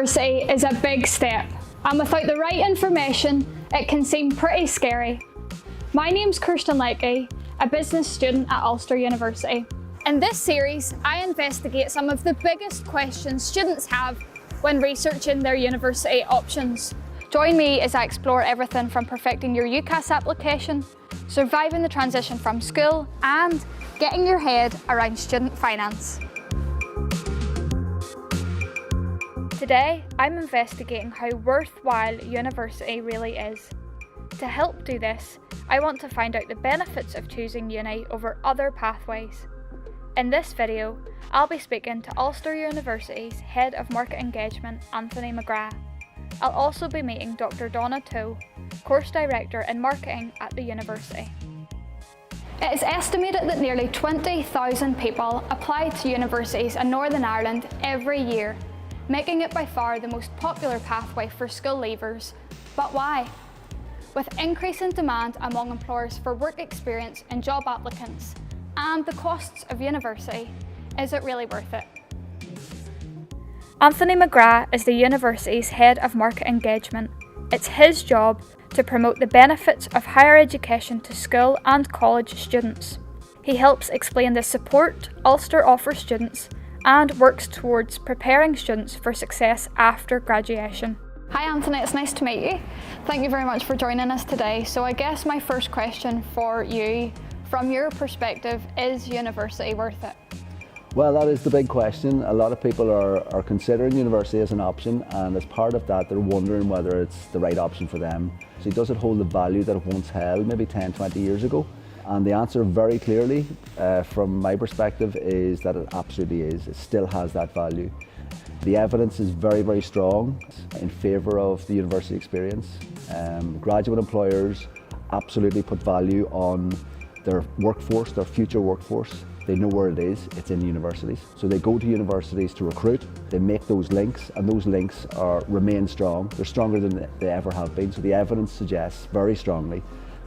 University is a big step, and without the right information, it can seem pretty scary. My name's Kirsten Leckie, a business student at Ulster University. In this series, I investigate some of the biggest questions students have when researching their university options. Join me as I explore everything from perfecting your UCAS application, surviving the transition from school, and getting your head around student finance. Today, I'm investigating how worthwhile university really is. To help do this, I want to find out the benefits of choosing uni over other pathways. In this video, I'll be speaking to Ulster University's Head of Market Engagement, Anthony McGrath. I'll also be meeting Dr. Donna Toole, Course Director in Marketing at the university. It is estimated that nearly 20,000 people apply to universities in Northern Ireland every year, making it by far the most popular pathway for school leavers. But why? With increasing demand among employers for work experience and job applicants, and the costs of university, is it really worth it? Anthony McGrath is the university's Head of Market Engagement. It's his job to promote the benefits of higher education to school and college students. He helps explain the support Ulster offers students and works towards preparing students for success after graduation. Hi Anthony, it's nice to meet you. Thank you very much for joining us today. So I guess my first question for you, from your perspective, is university worth it? Well, that is the big question. A lot of people are considering university as an option, and as part of that they're wondering whether it's the right option for them. So does it hold the value that it once held maybe 10, 20 years ago? And the answer very clearly, from my perspective, is that it absolutely is. It still has that value. The evidence is very, very strong in favour of the university experience. Graduate employers absolutely put value on their workforce, their future workforce. They know where it is, it's in universities. So they go to universities to recruit, they make those links, and those links remain strong. They're stronger than they ever have been. So the evidence suggests very strongly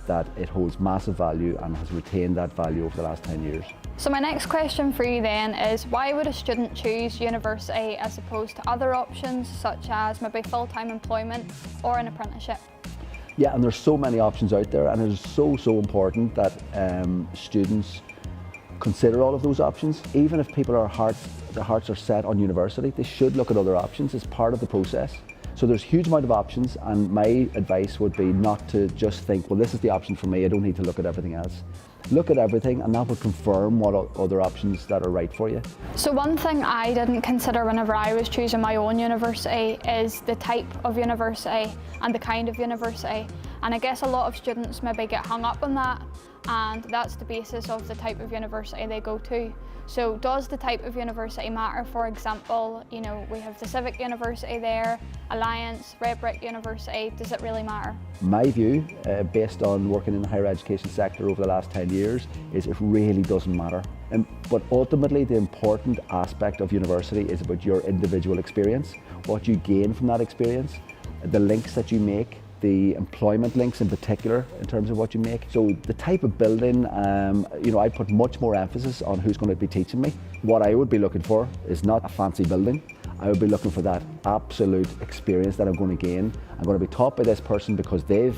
that it holds massive value and has retained that value over the last 10 years. So my next question for you then is, why would a student choose university as opposed to other options such as maybe full-time employment or an apprenticeship? Yeah, and there's so many options out there, and it is so important that students consider all of those options. Even if their hearts are set on university, they should look at other options as part of the process. So there's a huge amount of options, and my advice would be not to just think, well, this is the option for me, I don't need to look at everything else. Look at everything, and that will confirm what other options that are right for you. So one thing I didn't consider whenever I was choosing my own university is the type of university and the kind of university. And I guess a lot of students maybe get hung up on that, and that's the basis of the type of university they go to. So does the type of university matter? For example, we have the Civic University there, Alliance, Red Brick University. Does it really matter? My view, based on working in the higher education sector over the last 10 years, is it really doesn't matter. But ultimately, the important aspect of university is about your individual experience, what you gain from that experience, the links that you make, the employment links in particular in terms of what you make. So the type of building, I put much more emphasis on who's going to be teaching me. What I would be looking for is not a fancy building. I would be looking for that absolute experience that I'm going to gain. I'm going to be taught by this person because they've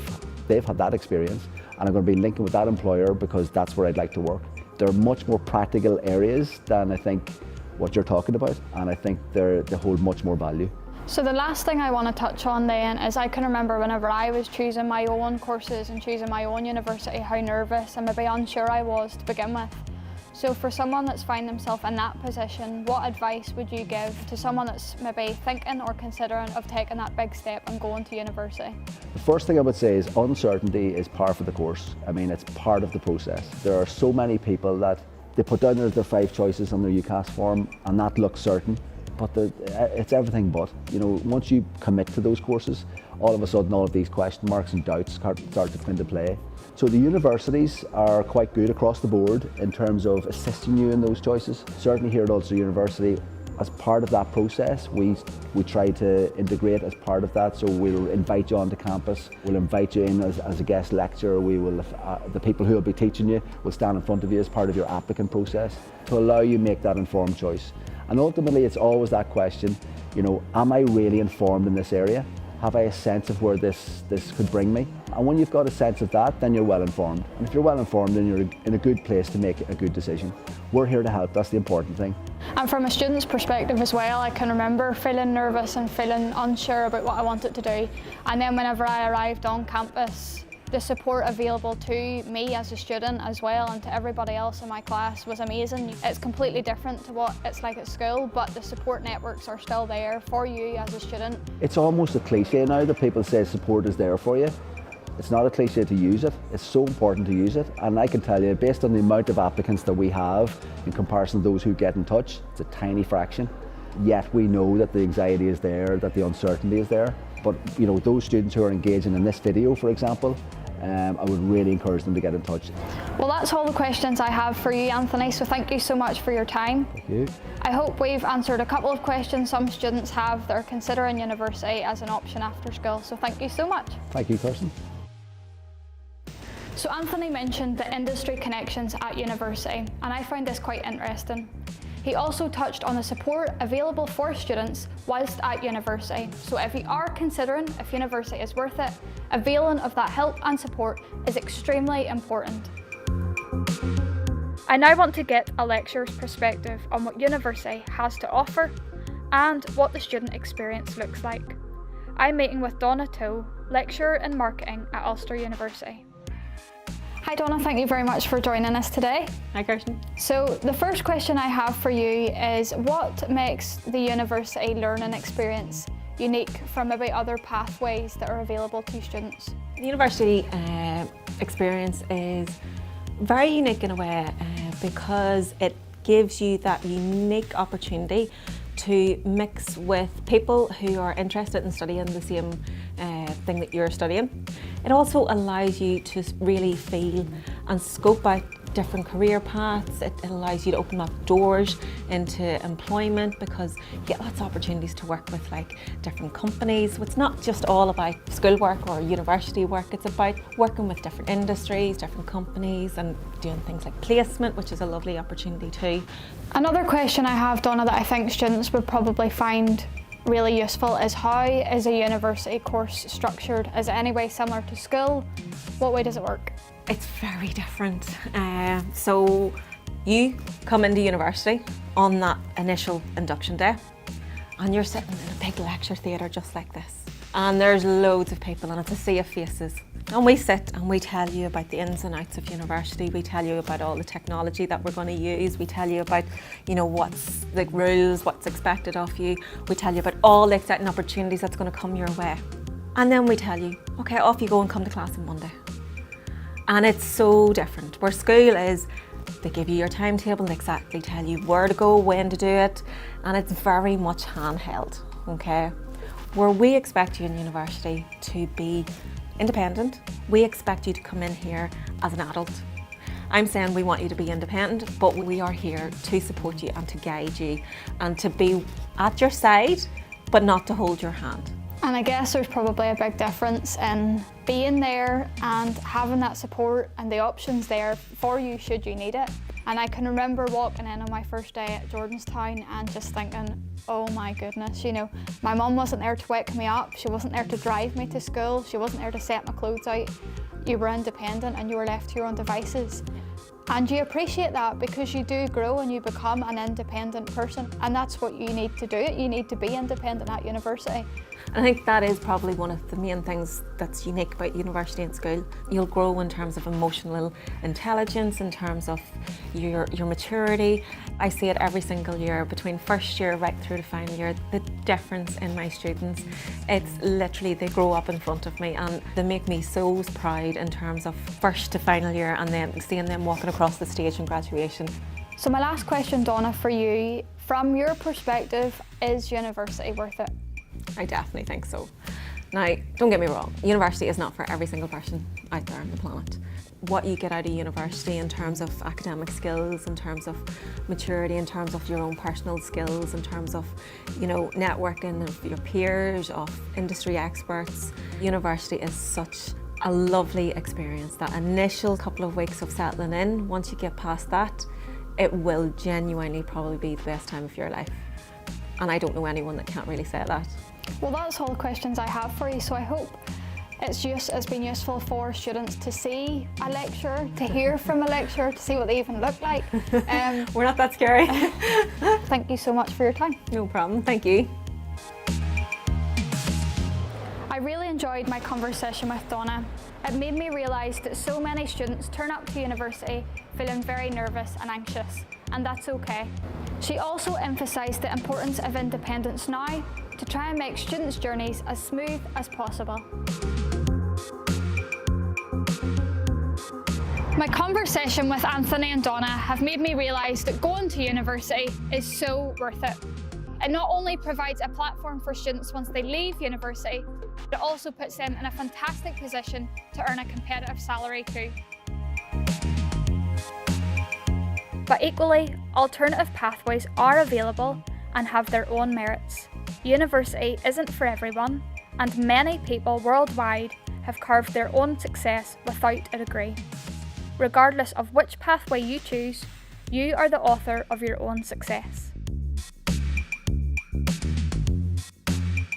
had that experience, and I'm going to be linking with that employer because that's where I'd like to work. They're much more practical areas than I think what you're talking about, and I think they hold much more value. So the last thing I want to touch on then is, I can remember whenever I was choosing my own courses and choosing my own university, how nervous and maybe unsure I was to begin with. So for someone that's found themselves in that position, what advice would you give to someone that's maybe thinking or considering of taking that big step and going to university? The first thing I would say is uncertainty is par for the course. I mean, it's part of the process. There are so many people that they put down their 5 choices on their UCAS form, and that looks certain. But it's everything but. Once you commit to those courses, all of a sudden all of these question marks and doubts start to come into play. So the universities are quite good across the board in terms of assisting you in those choices. Certainly here at Ulster University, as part of that process, we try to integrate as part of that. So we'll invite you onto campus, we'll invite you in as a guest lecturer, the people who will be teaching you will stand in front of you as part of your applicant process to allow you make that informed choice. And ultimately it's always that question, You know, am I really informed in this area? Have I a sense of where this could bring me? And when you've got a sense of that, then you're well informed. And if you're well informed, then you're in a good place to make a good decision. We're here to help, that's the important thing. And from a student's perspective as well, I can remember feeling nervous and feeling unsure about what I wanted to do. And then whenever I arrived on campus, the support available to me as a student as well and to everybody else in my class was amazing. It's completely different to what it's like at school, but the support networks are still there for you as a student. It's almost a cliche now that people say support is there for you. It's not a cliche to use it. It's so important to use it. And I can tell you, based on the amount of applicants that we have in comparison to those who get in touch, it's a tiny fraction. Yet we know that the anxiety is there, that the uncertainty is there. But you know, those students who are engaging in this video, for example, I would really encourage them to get in touch. Well, that's all the questions I have for you, Anthony, so thank you so much for your time. Thank you. I hope we've answered a couple of questions some students have that are considering university as an option after school, so thank you so much. Thank you, Kirsten. So Anthony mentioned the industry connections at university, and I found this quite interesting. He also touched on the support available for students whilst at university. So if you are considering if university is worth it, availing of that help and support is extremely important. I now want to get a lecturer's perspective on what university has to offer and what the student experience looks like. I'm meeting with Donna Toole, lecturer in marketing at Ulster University. Hi Donna, thank you very much for joining us today. Hi Kirsten. So the first question I have for you is what makes the university learning experience unique from maybe other pathways that are available to students? The university experience is very unique in a way because it gives you that unique opportunity to mix with people who are interested in studying the same thing that you're studying. It also allows you to really feel and scope out different career paths. It allows you to open up doors into employment because you get lots of opportunities to work with like different companies. So it's not just all about schoolwork or university work, it's about working with different industries, different companies and doing things like placement, which is a lovely opportunity too. Another question I have, Donna, that I think students would probably find really useful is how is a university course structured? Is it any way similar to school? What way does it work? It's very different. So you come into university on that initial induction day and you're sitting in a big lecture theatre just like this. And there's loads of people and it's a sea of faces. And we sit and we tell you about the ins and outs of university. We tell you about all the technology that we're going to use. We tell you about, you know, what's the rules, what's expected of you. We tell you about all the exciting opportunities that's going to come your way. And then we tell you, okay, off you go and come to class on Monday. And it's so different. Where school is, they give you your timetable and exactly tell you where to go, when to do it. And it's very much handheld, okay? Where we expect you in university to be independent, we expect you to come in here as an adult. I'm saying we want you to be independent, but we are here to support you and to guide you and to be at your side, but not to hold your hand. And I guess there's probably a big difference in being there and having that support and the options there for you should you need it. And I can remember walking in on my first day at Jordanstown and just thinking, oh my goodness, you know, my mum wasn't there to wake me up, she wasn't there to drive me to school, she wasn't there to set my clothes out. You were independent and you were left to your own devices. And you appreciate that because you do grow and you become an independent person, and that's what you need to do. You need to be independent at university. I think that is probably one of the main things that's unique about university and school. You'll grow in terms of emotional intelligence, in terms of your maturity. I see it every single year between first year right through to final year, the difference in my students. It's literally, they grow up in front of me and they make me so proud in terms of first to final year and then seeing them walking across the stage in graduation. So my last question, Donna, for you, from your perspective, is university worth it? I definitely think so. Now, don't get me wrong, university is not for every single person out there on the planet. What you get out of university in terms of academic skills, in terms of maturity, in terms of your own personal skills, in terms of, you know, networking of your peers, of industry experts. University is such a lovely experience. That initial couple of weeks of settling in, once you get past that, it will genuinely probably be the best time of your life. and I don't know anyone that can't really say that. Well, that's all the questions I have for you, so I hope it's been useful for students to see a lecturer, to hear from a lecturer, to see what they even look like. We're not that scary. Thank you so much for your time. No problem, thank you. I really enjoyed my conversation with Donna. It made me realise that so many students turn up to university feeling very nervous and anxious, and that's okay. She also emphasised the importance of independence now to try and make students' journeys as smooth as possible. My conversation with Anthony and Donna have made me realise that going to university is so worth it. It not only provides a platform for students once they leave university, but it also puts them in a fantastic position to earn a competitive salary too. But equally, alternative pathways are available and have their own merits. University isn't for everyone, and many people worldwide have carved their own success without a degree. Regardless of which pathway you choose, you are the author of your own success.